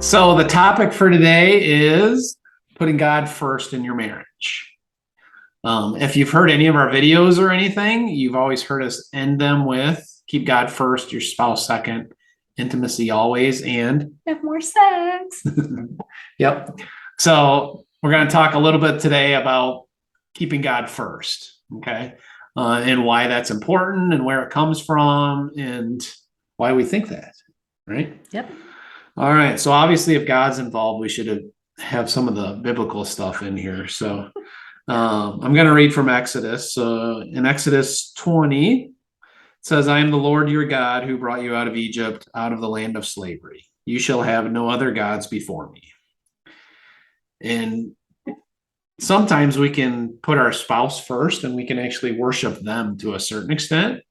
So the topic for today is putting God first in your marriage. If you've heard any of our videos or anything, you've always heard us end them with keep God first, your spouse second, intimacy always, and have more sex. Yep. So we're going to talk a little bit today about keeping God first, okay? And why that's important and where it comes from and why we think that, right? Yep. All right. So obviously, if God's involved, we should have some of the biblical stuff in here. So I'm going to read from Exodus. In Exodus 20, it says, I am the Lord your God who brought you out of Egypt, out of the land of slavery. You shall have no other gods before me. And sometimes we can put our spouse first and we can actually worship them to a certain extent,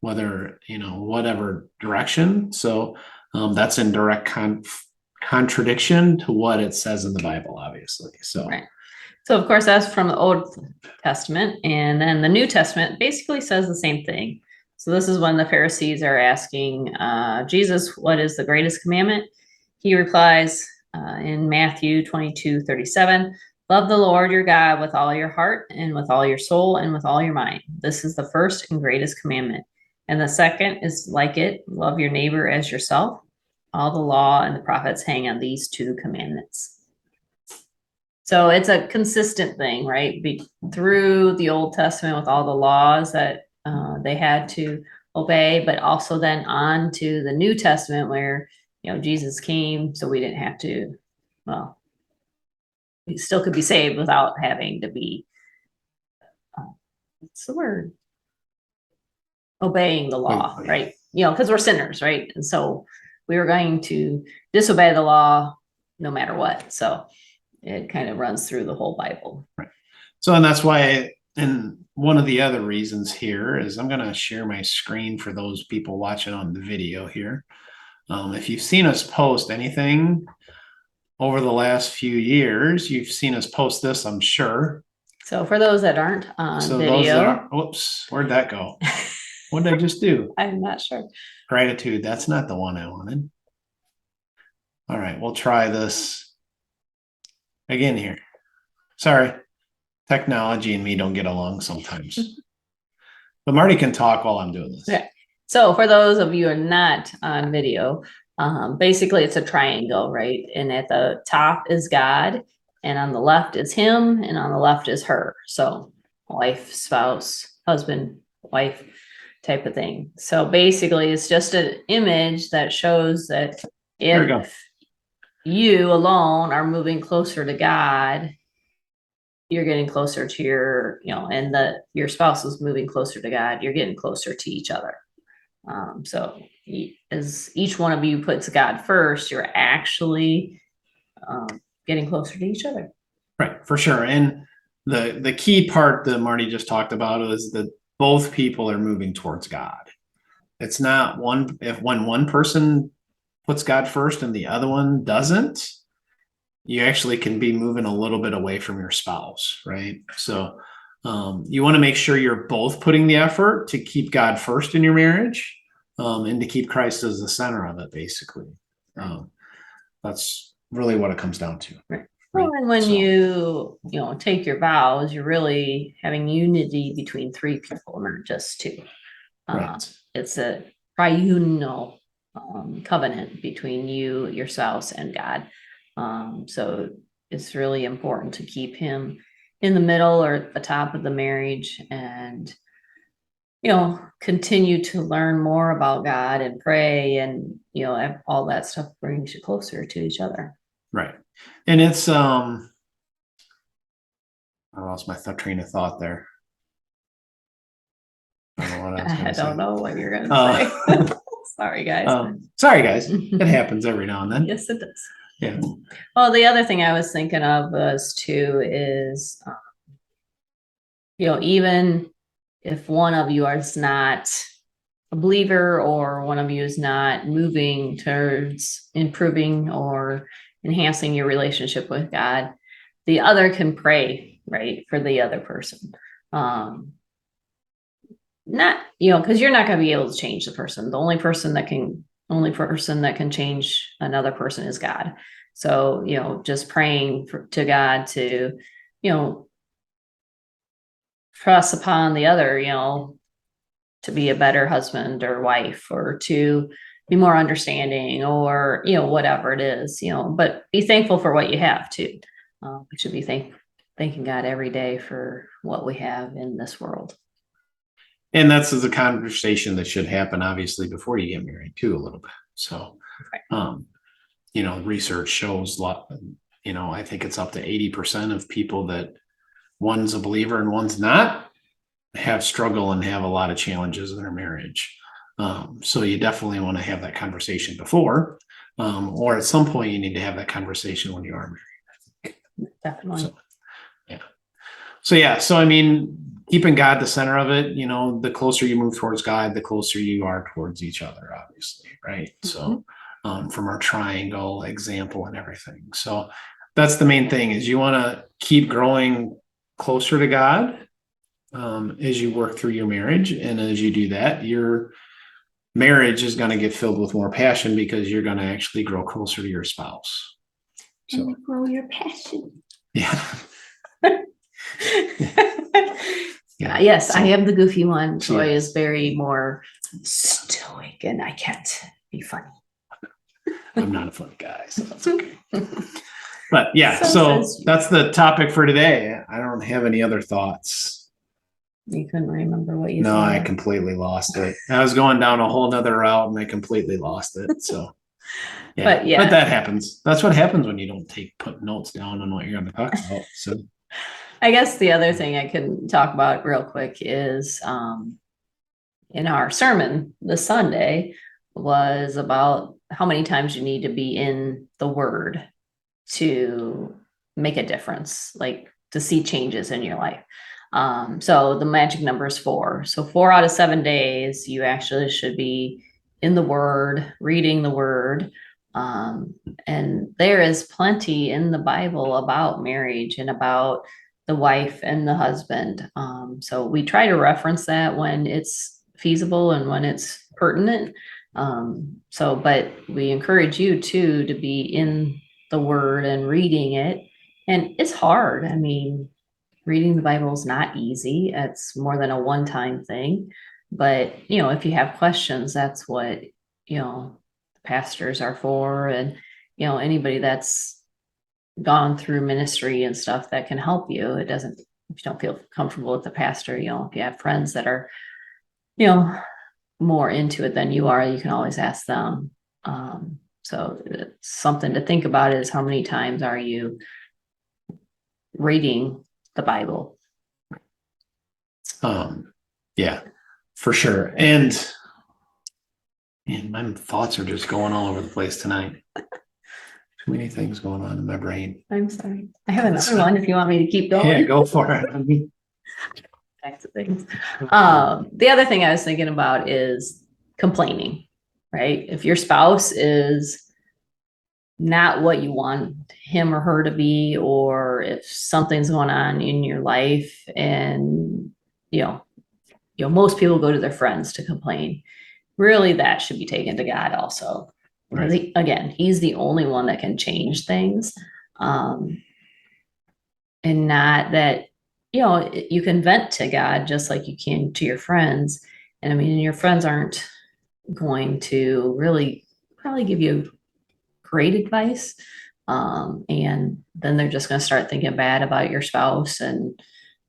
whether, whatever direction. So that's in direct contradiction to what it says in the Bible, obviously. So, right. So of course, that's from the Old Testament, and then the New Testament basically says the same thing. So this is when the Pharisees are asking Jesus, what is the greatest commandment? He replies in Matthew 22:37, love the Lord your God with all your heart and with all your soul and with all your mind. This is the first and greatest commandment. And the second is like it, love your neighbor as yourself. All the law and the prophets hang on these two commandments. So it's a consistent thing, right? Through the Old Testament with all the laws that they had to obey, but also then on to the New Testament where, Jesus came, so we didn't have to, well, we still could be saved without having to be, what's the word? Obeying the law, right? Because we're sinners, right? And so we were going to disobey the law no matter what. So it kind of runs through the whole Bible. Right. So, and that's why, and one of the other reasons here is I'm going to share my screen for those people watching on the video here. If you've seen us post anything over the last few years, you've seen us post this, I'm sure. So for those that aren't on video, whoops, where'd that go? What did I just do? I'm not sure. Gratitude. That's not the one I wanted. All right, we'll try this again here. Sorry, technology and me don't get along sometimes. But Marty can talk while I'm doing this. Okay. So for those of you who are not on video, basically it's a triangle, right? And at the top is God, and on the left is him, and on the left is her. So wife, spouse, husband, wife type of thing. So basically it's just an image that shows that if you alone are moving closer to God, you're getting closer to your, and your spouse is moving closer to God, you're getting closer to each other. So as each one of you puts God first, you're actually getting closer to each other. Right, for sure. And the key part that Marty just talked about is that both people are moving towards God. It's not when one person puts God first and the other one doesn't, you actually can be moving a little bit away from your spouse, right? So you want to make sure you're both putting the effort to keep God first in your marriage, and to keep Christ as the center of it, basically. That's really what it comes down to. Right. Well, and when you take your vows, you're really having unity between three people, not just two. Right. It's a triunal covenant between you, your spouse, and God. So it's really important to keep him in the middle or at the top of the marriage, and continue to learn more about God and pray, and all that stuff brings you closer to each other. Right. And it's I lost my train of thought there. I don't know what you're gonna say. Sorry, guys. Sorry, guys. It happens every now and then. Yes, it does. Yeah. Well, the other thing I was thinking of was too is, even if one of you is not a believer or one of you is not moving towards improving or enhancing your relationship with God, the other can pray, right, for the other person. Not, because you're not going to be able to change the person. The only person that can only person that can change another person is God. So, just praying to God to, press upon the other, to be a better husband or wife, or to be more understanding, or, whatever it is, but be thankful for what you have too. We should be thanking God every day for what we have in this world. And that's the conversation that should happen, obviously, before you get married too, a little bit. So, research shows I think it's up to 80% of people that one's a believer and one's not have struggle and have a lot of challenges in their marriage. So you definitely want to have that conversation before, or at some point you need to have that conversation when you are married. Definitely. So I mean, keeping God the center of it, the closer you move towards God, the closer you are towards each other, obviously, right? So from our triangle example and everything. So that's the main thing, is you want to keep growing closer to God as you work through your marriage. And as you do that, your marriage is going to get filled with more passion, because you're going to actually grow closer to your spouse. So and grow your passion. Yeah. Yes, I am the goofy one. Joy Yeah. is very more stoic, and I can't be funny. I'm not a funny guy, so that's okay. But So so says you. that's the topic for today. I don't have any other thoughts. You couldn't remember what you No, I said. completely lost it. I was going down a whole nother route and I completely lost it. So But but that happens. That's what happens when you don't put notes down on what you're going to talk about. So I guess the other thing I can talk about real quick is in our sermon this Sunday was about how many times you need to be in the Word to make a difference, like to see changes in your life. So the magic number is 4. So 4 out of 7 days, you actually should be in the Word, reading the Word. And there is plenty in the Bible about marriage and about the wife and the husband. So we try to reference that when it's feasible and when it's pertinent. But we encourage you too to be in the Word and reading it. And it's hard. I mean, reading the Bible is not easy. It's more than a one-time thing. But, if you have questions, that's what, pastors are for. And, anybody that's gone through ministry and stuff that can help you. It doesn't, if you don't feel comfortable with the pastor, if you have friends that are, more into it than you are, you can always ask them. So it's something to think about is how many times are you reading the Bible? Yeah, for sure. And my thoughts are just going all over the place tonight. Too many things going on in my brain. I'm sorry. I have another one if you want me to keep going. Yeah, go for it. Back to things. The other thing I was thinking about is complaining, right? If your spouse is not what you want him or her to be, or if something's going on in your life and, most people go to their friends to complain. Really, that should be taken to God also. Because again, he's the only one that can change things. And not that, you can vent to God just like you can to your friends. And I mean, your friends aren't going to really probably give you great advice. And then they're just going to start thinking bad about your spouse and,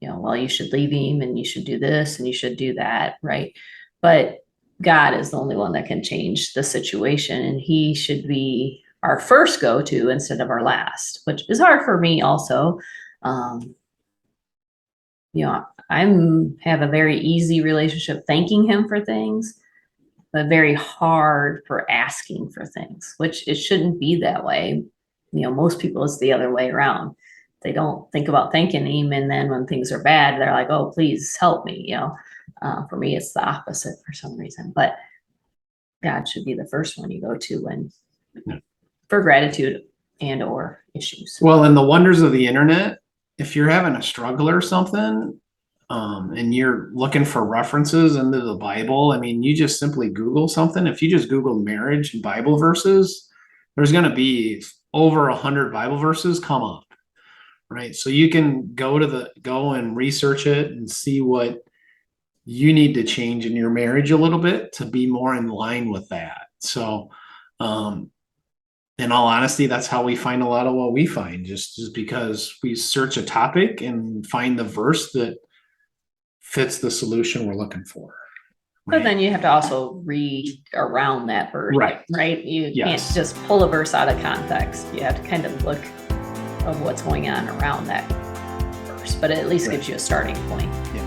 well, you should leave him and you should do this and you should do that. Right. But God is the only one that can change the situation, and he should be our first go-to instead of our last, which is hard for me also. I have a very easy relationship thanking him for things, but very hard for asking for things, which it shouldn't be that way. Most people, it's the other way around. They don't think about thanking him, and then when things are bad, they're like, oh, please help me. For me, it's the opposite for some reason, but God should be the first one you go to for gratitude and or issues. Well, and the wonders of the internet, if you're having a struggle or something, and you're looking for references into the Bible, I mean, you just simply Google something. If you just Google marriage and Bible verses, there's going to be over 100 Bible verses come up, right? So you can go and research it and see what you need to change in your marriage a little bit to be more in line with that. So, in all honesty, that's how we find a lot of what we find, just because we search a topic and find the verse that fits the solution we're looking for. But Right? then you have to also read around that verse. Right. Right? You Yes. can't just pull a verse out of context. You have to kind of look of what's going on around that verse, but it at least gives you a starting point. Yeah.